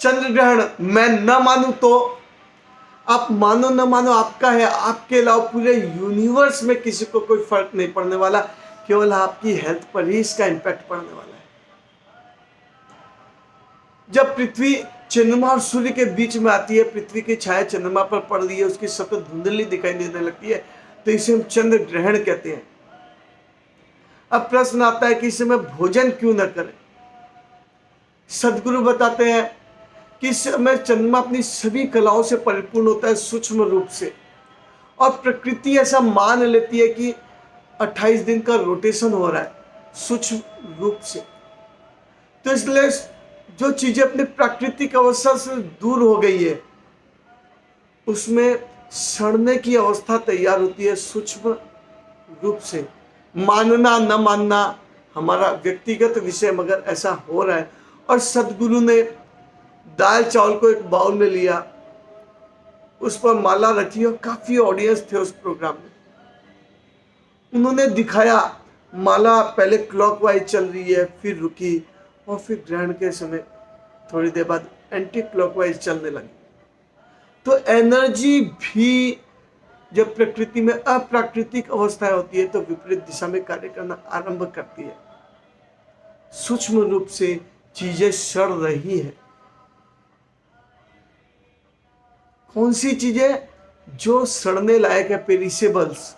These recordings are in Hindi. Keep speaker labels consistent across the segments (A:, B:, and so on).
A: चंद्र ग्रहण मैं न मानूं तो आप मानो न मानो आपका है, आपके अलावा पूरे यूनिवर्स में किसी को कोई फर्क नहीं पड़ने वाला, केवल आपकी हेल्थ पर ही इसका इम्पैक्ट पड़ने वाला है। जब पृथ्वी चंद्रमा और सूर्य के बीच में आती है, पृथ्वी की छाया चंद्रमा पर पड़ रही है, उसकी सतत धुंधली दिखाई देने लगती है, तो इसे हम चंद्र ग्रहण कहते हैं। अब प्रश्न आता है कि इस समय भोजन क्यों न करें। सदगुरु बताते हैं कि इस समय चंद्रमा अपनी सभी कलाओं से परिपूर्ण होता है सूक्ष्म रूप से, और प्रकृति ऐसा मान लेती है कि 28 दिन का रोटेशन हो रहा है सूक्ष्म रूप से। तो इसलिए जो चीजें अपने प्राकृतिक अवस्था से दूर हो गई है, उसमें सड़ने की अवस्था तैयार होती है सूक्ष्म रूप से। मानना न मानना हमारा व्यक्तिगत विषय, मगर ऐसा हो रहा है। और सदगुरु ने दाल चावल को एक बाउल में लिया, उस पर माला रखी, और काफी ऑडियंस थे उस प्रोग्राम में। उन्होंने दिखाया माला पहले क्लॉकवाइज चल रही है, फिर रुकी, और फिर ग्रहण के समय थोड़ी देर बाद एंटी क्लॉकवाइज चलने लगी। तो एनर्जी भी जब प्रकृति में अप्राकृतिक अवस्थाएं होती है तो विपरीत दिशा में कार्य करना आरंभ करती है। सूक्ष्म रूप से चीजें सड़ रही है। कौन सी चीजें जो सड़ने लायक है? पेरिसेबल्स।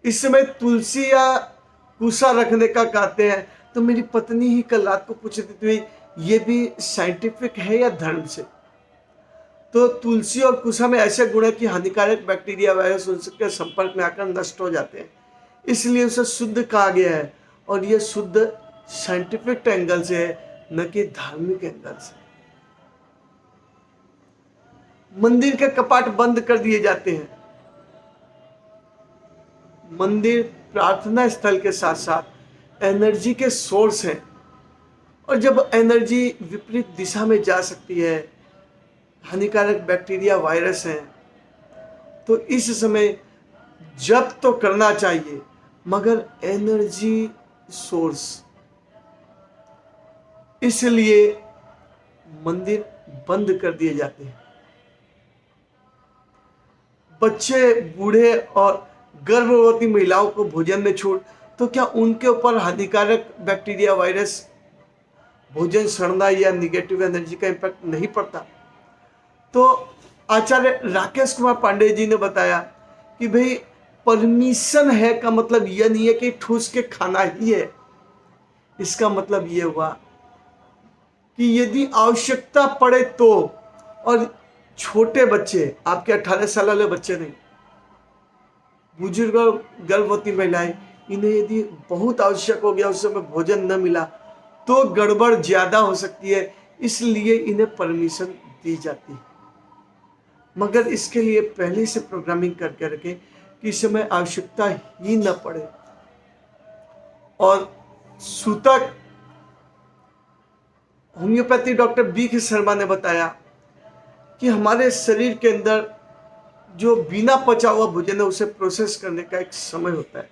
A: इस समय तुलसी या कुसा रखने का कहते हैं, तो मेरी पत्नी ही कल रात को पूछ रही थी, ये भी साइंटिफिक है या धर्म से? तो तुलसी और कुसा में ऐसे गुण है कि हानिकारक बैक्टीरिया वायरस उनके संपर्क में आकर नष्ट हो जाते हैं, इसलिए उसे शुद्ध कहा गया है। और यह शुद्ध साइंटिफिक एंगल से है, न कि धार्मिक एंगल से। मंदिर के कपाट बंद कर दिए जाते हैं। मंदिर प्रार्थना स्थल के साथ साथ एनर्जी के सोर्स हैं, और जब एनर्जी विपरीत दिशा में जा सकती है, हानिकारक बैक्टीरिया वायरस हैं, तो इस समय जप तो करना चाहिए, मगर एनर्जी सोर्स, इसलिए मंदिर बंद कर दिए जाते हैं। बच्चे, बूढ़े और गर्भवती महिलाओं को भोजन में छूट, तो क्या उनके ऊपर हानिकारक बैक्टीरिया वायरस, भोजन सड़ना या निगेटिव एनर्जी का इम्पैक्ट नहीं पड़ता? तो आचार्य राकेश कुमार पांडे जी ने बताया कि भाई परमिशन है का मतलब यह नहीं है कि ठूस के खाना ही है। इसका मतलब यह हुआ कि यदि आवश्यकता पड़े तो, और छोटे बच्चे, आपके 18 साल वाले बच्चे नहीं, बुजुर्ग और गर्भवती महिलाएं, इन्हें यदि बहुत आवश्यक हो गया, उस समय भोजन न मिला, तो गड़बड़ ज्यादा हो सकती है, इसलिए इन्हें परमिशन दी जाती है। मगर इसके लिए पहले से प्रोग्रामिंग करके रखें कि इस समय आवश्यकता ही न पड़े। और सूतक होम्योपैथी डॉक्टर बी.के. शर्मा ने बताया कि हमारे शरीर के अंदर जो बिना पचा हुआ भोजन है, उसे प्रोसेस करने का एक समय होता है।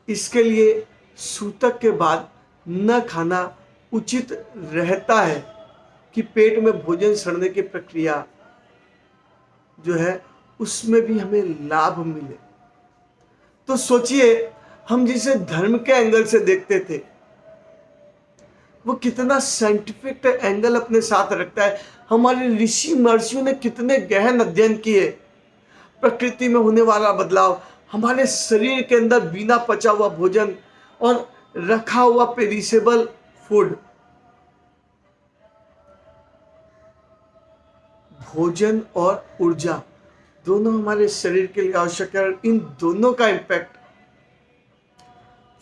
A: इसके लिए सूतक के बाद न खाना उचित रहता है कि पेट में भोजन सड़ने की प्रक्रिया जो है उसमें भी हमें लाभ मिले। तो सोचिए, हम जिसे धर्म के एंगल से देखते थे, वो कितना साइंटिफिक एंगल अपने साथ रखता है। हमारे ऋषि महर्षियों ने कितने गहन अध्ययन किए, प्रकृति में होने वाला बदलाव, हमारे शरीर के अंदर बिना पचा हुआ भोजन और रखा हुआ पेरिसेबल फूड। भोजन और ऊर्जा दोनों हमारे शरीर के लिए आवश्यक है, इन दोनों का इम्पैक्ट,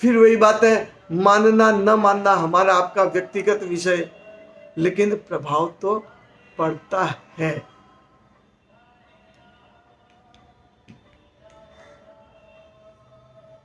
A: फिर वही बात है, मानना न मानना हमारा आपका व्यक्तिगत विषय, लेकिन प्रभाव तो पड़ता है।